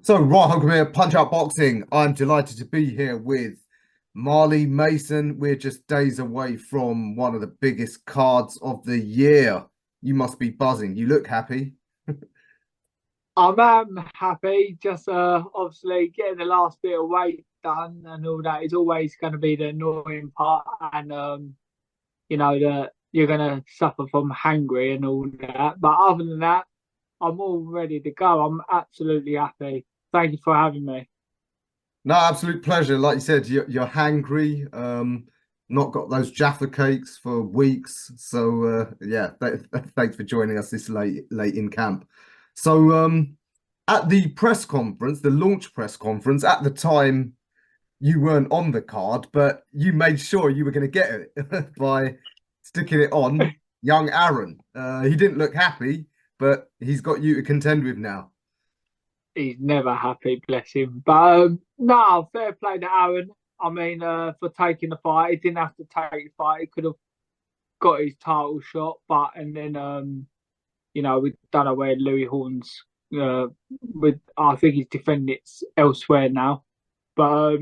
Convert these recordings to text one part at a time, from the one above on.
So, right, welcome here, Punch Out Boxing. I'm delighted to be here with Marley Mason. We're just days away from one of the biggest cards of the year. You must be buzzing. You look happy. I'm happy, just obviously getting the last bit of weight done and all that is always going to be the annoying part, and that you're going to suffer from hungry and all that. But other than that, I'm all ready to go. I'm absolutely happy. Thank you for having me. No, absolute pleasure. Like you said, you're hangry. Not got those Jaffa cakes for weeks. So yeah, thanks for joining us this late in camp. So at the press conference, the launch press conference, at the time you weren't on the card, but you made sure you were going to get it by sticking it on young Aaron. He didn't look happy, but he's got you to contend with now. He's never happy, bless him. But no, fair play to Aaron. I mean, for taking the fight, he didn't have to take the fight. He could have got his title shot, but and then we don't know where Louis Horns with I think he's defending it elsewhere now. But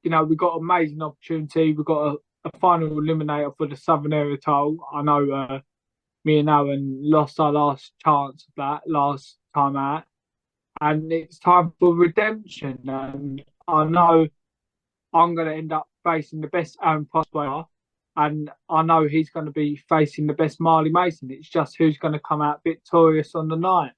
we got amazing opportunity. We got a final eliminator for the Southern Area title. I know me and Aaron lost our last chance of that last time out, and it's time for redemption. And I know I'm going to end up facing the best Aaron possible, and I know he's going to be facing the best Marley Mason. It's just who's going to come out victorious on the night.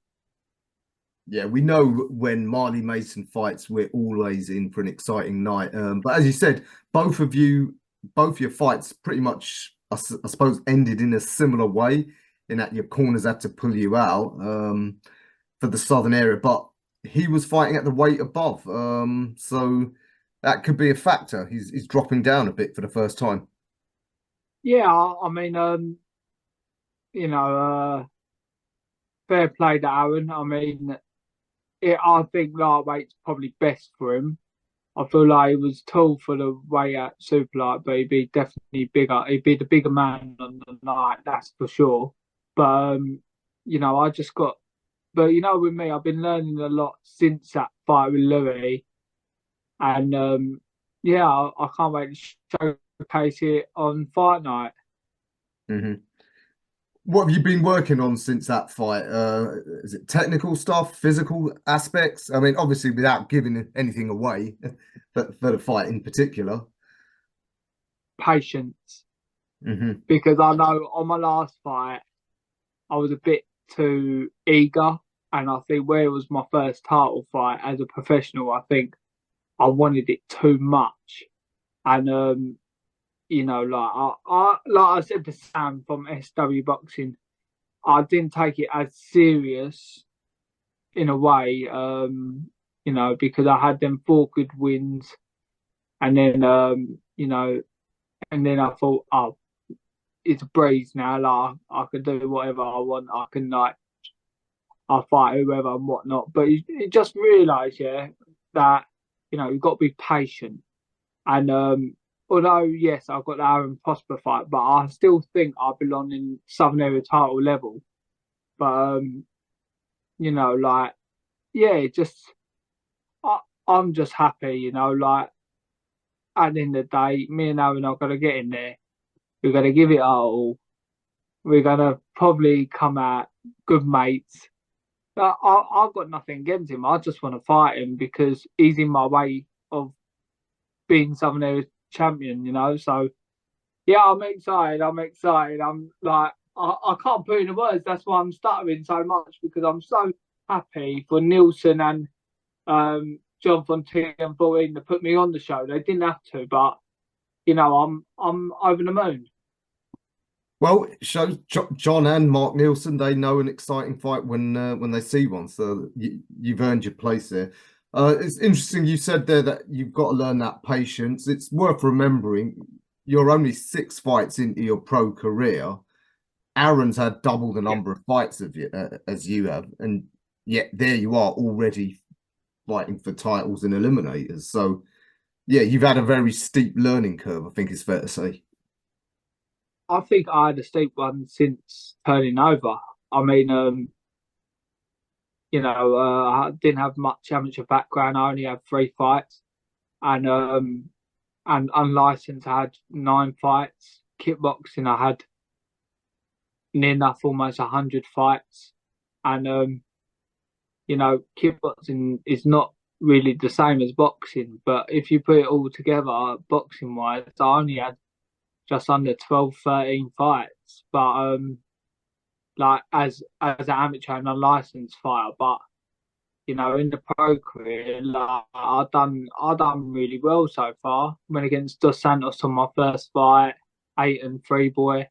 Yeah, we know when Marley Mason fights, we're always in for an exciting night. But as you said, both your fights pretty much, I suppose, ended in a similar way, in that your corners had to pull you out for the Southern Area. But he was fighting at the weight above, so that could be a factor. He's dropping down a bit for the first time. Yeah, I mean, you know, uh, fair play to Aaron. I mean, I think lightweight's probably best for him. I feel like he was tall for the way at super light, but he'd be definitely bigger. He'd be the bigger man on the night, that's for sure. But I just got. But with me, I've been learning a lot since that fight with Louis, and yeah, I can't wait to showcase it on fight night. Hmm. What have you been working on since that fight? Is it technical stuff, physical aspects? I mean, obviously, without giving anything away, but for the fight in particular. Patience, Hmm. because I know on my last fight I was a bit too eager, and I think where it was my first title fight as a professional, I think I wanted it too much, and like I said to Sam from SW Boxing, I didn't take it as serious in a way, because I had them four good wins, and then and then I thought, oh, it's a breeze now. Like I can do whatever I want. I can I fight whoever and whatnot. But you just realise, yeah, that you've got to be patient. And although yes, I've got the Aaron Prosper fight, but I still think I belong in Southern Area title level. But like yeah, I, I'm just happy, like at the end of the day, me and Aaron are gonna get in there. We're gonna give it our all. We're gonna probably come out good mates. I've got nothing against him. I just want to fight him because he's in my way of being Southern Area champion. So yeah, I'm excited. I'm excited. I'm like, I can't put in the words. That's why I'm stuttering so much because I'm so happy for Nielsen and John Fontaine and 14 to put me on the show. They didn't have to, but I'm over the moon. Well, it shows John and Mark Nielsen, they know an exciting fight when they see one. So you've earned your place there. It's interesting you said there that you've got to learn that patience. It's worth remembering you're only 6 fights into your pro career. Aaron's had double the Yeah, number of fights of you as you have, and yet there you are already fighting for titles and eliminators. So yeah, you've had a very steep learning curve, I think it's fair to say. I think I had a steep one since turning over. I mean, I didn't have much amateur background. I only had 3 fights, and unlicensed, I had 9 fights. Kickboxing, I had near enough almost 100 fights, and kickboxing is not really the same as boxing. But if you put it all together, boxing wise, I only had just under 12, 13 fights. But like as an amateur and unlicensed fighter, but in the pro career, like I done really well so far. Went against Dos Santos on my first fight, 8-3 boy.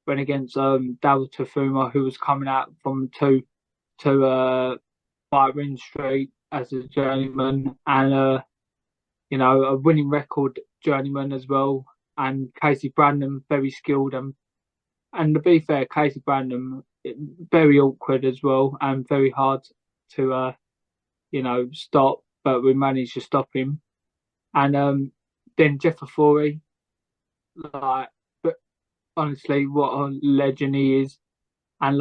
Went against Dal Tafuma, who was coming out from two fight win streak as a journeyman, and a winning record journeyman as well. And Casey Brandon, very skilled, and to be fair, Casey Brandon very awkward as well, and very hard to stop, but we managed to stop him. And then Jeff Aye, like, but honestly, what a legend he is, and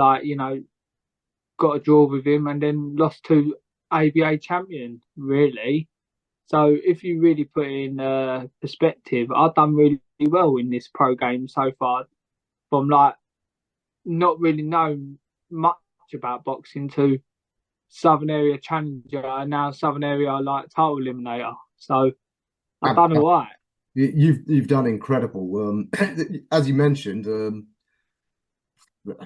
got a draw with him, and then lost to ABA champion, really. So if you really put it in perspective, I've done really well in this pro game so far, from not really knowing much about boxing to Southern Area Challenger, and now Southern Area title eliminator. So I've done all right. You've done incredible. As you mentioned,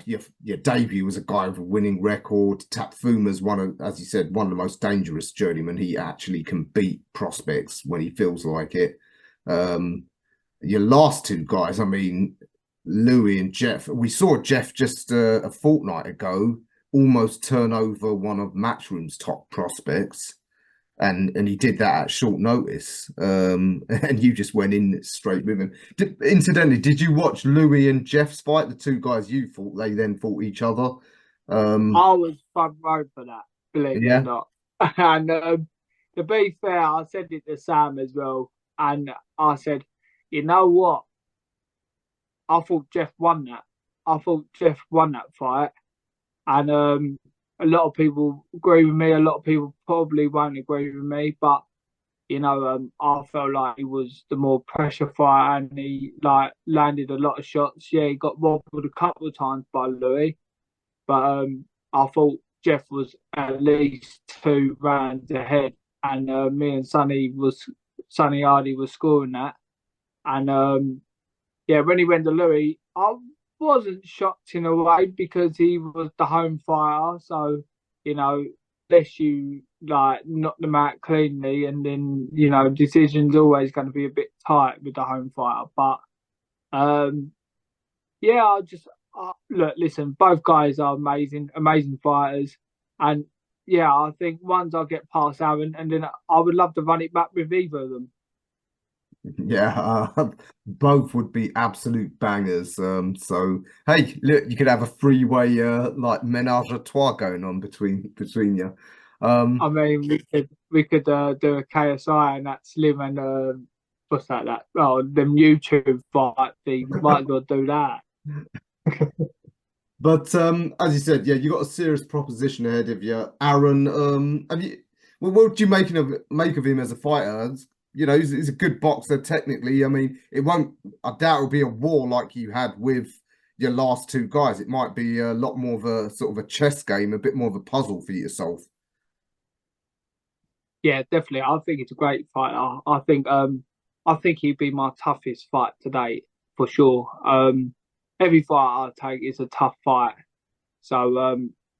your debut was a guy with a winning record. Tapfuma's as you said, one of the most dangerous journeymen. He actually can beat prospects when he feels like it. Your last two guys, I mean, Louie and Jeff. We saw Jeff just a fortnight ago almost turn over one of Matchroom's top prospects, and he did that at short notice. And you just went in straight with him. Incidentally, did you watch Louie and Jeff's fight? The two guys you fought, they then fought each other. I was front row for that, believe it or not. And to be fair, I said it to Sam as well, and I said, you know what? I thought Jeff won that. I thought Jeff won that fight. And a lot of people agree with me. A lot of people probably won't agree with me. But, I felt like he was the more pressure fighter, and he landed a lot of shots. Yeah, he got wobbled a couple of times by Louis. But I thought Jeff was at least 2 rounds ahead. And me and Sonny Hardy was scoring that. And when he went to Louis, I wasn't shocked in a way because he was the home fighter. So, unless you knock them out cleanly, and then decision's always going to be a bit tight with the home fighter. But look, listen, both guys are amazing fighters, and I think once I get past Aaron, and then I would love to run it back with either of them. Yeah, both would be absolute bangers. So hey, look, you could have a freeway menage a trois going on between you. I mean, we could do a KSI and that Slim and what's that? Oh, them YouTube fight thing. Might as well do that. But as you said, yeah, you got a serious proposition ahead of you, Aaron. What do you make of him as a fighter? He's a good boxer technically. I mean, I doubt it'll be a war like you had with your last two guys. It might be a lot more of a sort of a chess game, a bit more of a puzzle for you to solve. Yeah, definitely. I think it's a great fighter. I think he'd be my toughest fight to date for sure. Every fight I take is a tough fight. So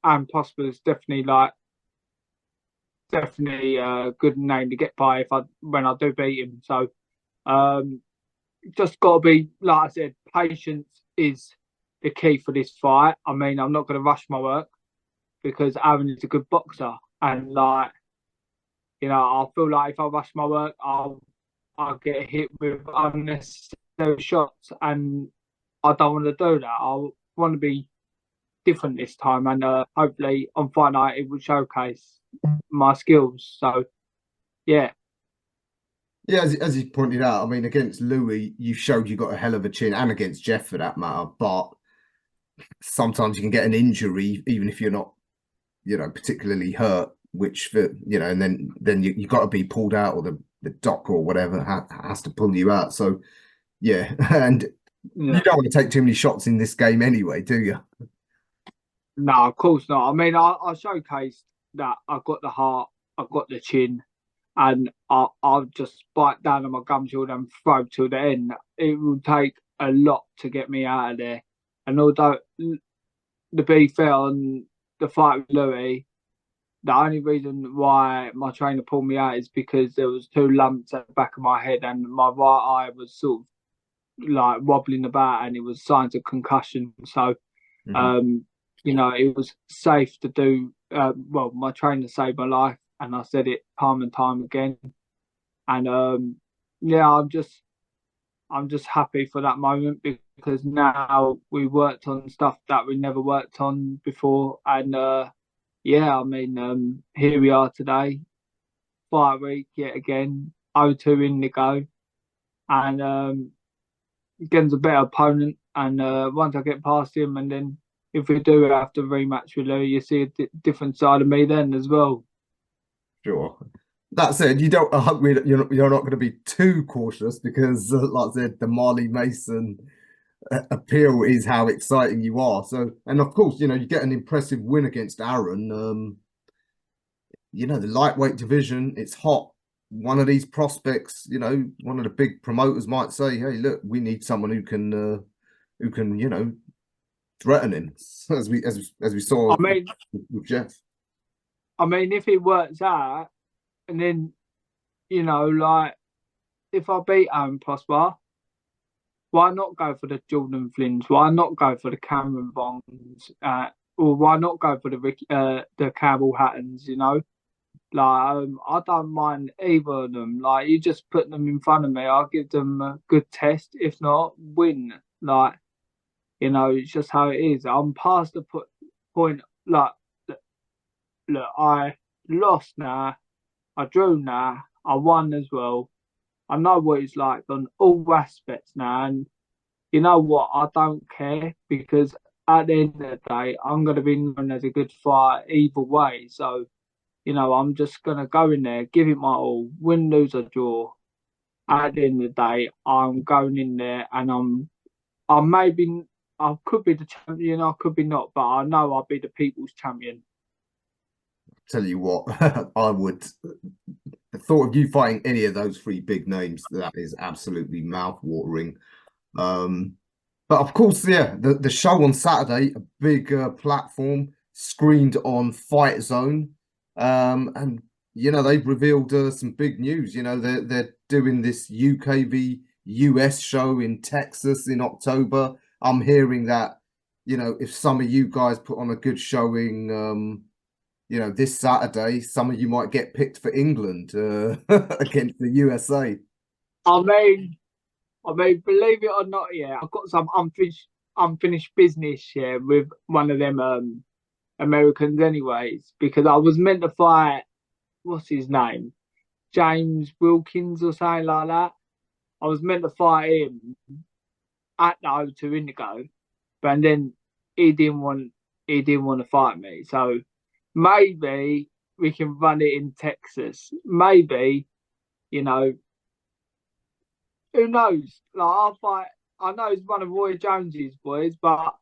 Aaron Prosper's definitely a good name to get by when I do beat him. So just got to be, like I said, patience is the key for this fight. I mean, I'm not going to rush my work because Aaron is a good boxer, and I feel like if I rush my work, I'll get hit with unnecessary shots, and I don't want to do that. I want to be different this time, and hopefully on fight night it will showcase my skills. So yeah, as you pointed out, I mean, against Louis you showed you got a hell of a chin, and against Jeff for that matter, but sometimes you can get an injury even if you're not particularly hurt, which and then you got to be pulled out, or the doc or whatever has to pull you out. So yeah, and you Yeah. don't want to take too many shots in this game anyway, do you? No, of course not. I mean, I showcased that I got the heart, I got the chin, and I'll just bite down on my gum shield and throw till the end. It will take a lot to get me out of there. And although, to be fair, on the fight with Louie, the only reason why my trainer pulled me out is because there was two lumps at the back of my head and my right eye was sort of like wobbling about and it was signs of concussion. So, Mhm. um, it was safe to do. Well, my trainer saved my life, and I said it time and time again. And yeah, I'm just happy for that moment because now we worked on stuff that we never worked on before, and yeah, I mean, here we are today, fight week yet again, 0-2 Indigo, and against a better opponent. And once I get past him, and then if we do have to rematch with Lou, you see a different side of me then as well. Sure. That said, you don't. You're not going to be too cautious because, like I said, the Marley Mason appeal is how exciting you are. So, and of course, you get an impressive win against Aaron. The lightweight division, it's hot. One of these prospects, one of the big promoters might say, "Hey, look, we need someone who can, threaten him," as we saw I mean, with Jeff. if it works out, and then like if I beat Aaron Prosper, why not go for the Jordan Flynns? Why not go for the Cameron Bonds? Or why not go for the Campbell Hattons? Like I don't mind either of them. Like you just put them in front of me, I'll give them a good test. If not, win. Like it's just how it is. I'm past the point. Like look, I lost now. I drew now. I won as well. I know what it's like on all aspects now, and you know what? I don't care because at the end of the day, I'm going to be known as a good fighter either way. So, I'm just going to go in there, give it my all, win, lose, or draw. At the end of the day, I'm going in there and I could be the champion, I could be not, but I know I'll be the people's champion. Tell you what, I would. The thought of you fighting any of those three big names, that is absolutely mouth-watering. Um, but of course, yeah, the show on Saturday, a big platform screened on FightZone, and they've revealed some big news. They're doing this UK v US show in Texas in October. I'm hearing that if some of you guys put on a good showing, this Saturday, some of you might get picked for England against the USA. I mean, believe it or not, yeah, I've got some unfinished business here with one of them Americans, anyways, because I was meant to fight. What's his name? James Wilkins or something like that. I was meant to fight him at the O2 Indigo, but then he didn't want to fight me. So maybe we can run it in Texas. Maybe you know who knows? Like I'll fight. I know it's one of Roy Jones's boys, but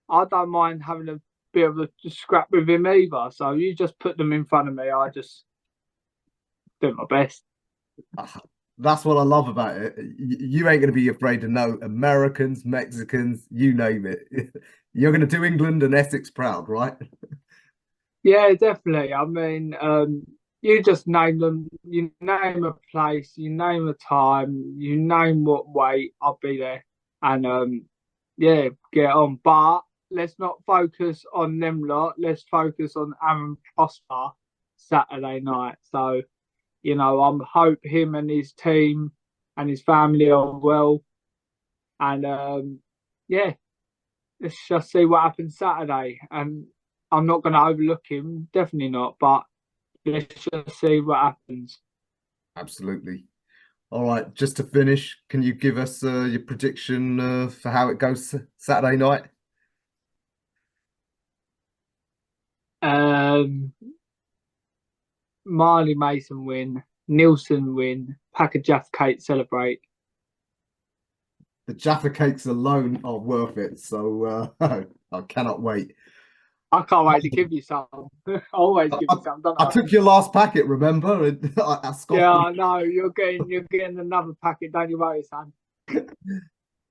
I don't mind having a bit of a scrap with him either. So you just put them in front of me. I just do my best. That's what I love about it. You ain't going to be afraid to know Americans, Mexicans, you name it. You're going to do England and Essex proud, right? Yeah, definitely. You just name them. You name a place. You name a time. You name what weight. I'll be there. And yeah, get on. But let's not focus on them lot. Let's focus on Aaron Prosper Saturday night. So I'm hope him and his team and his family are well. And yeah, let's just see what happens Saturday. And I'm not going to overlook him, definitely not. But let's just see what happens. Absolutely. All right, just to finish, can you give us your prediction for how it goes Saturday night? Um, Marley Mason win, Nielsen win, pack of Jaffa Cake celebrate. The Jaffa cakes alone are worth it. So I cannot wait. I can't wait to give you some. Always give I, you some, don't I I? took your last packet, remember? And I Yeah, scoffed them. I know. You're getting another packet, don't you worry, son.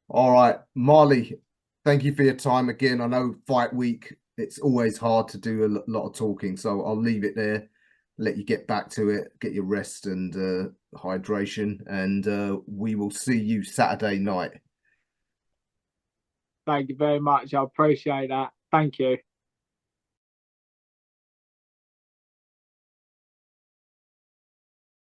All right, Marley, thank you for your time again. I know fight week, it's always hard to do a lot of talking, so I'll leave it there, let you get back to it, get your rest and hydration, and we will see you Saturday night. Thank you very much. I appreciate that. Thank you.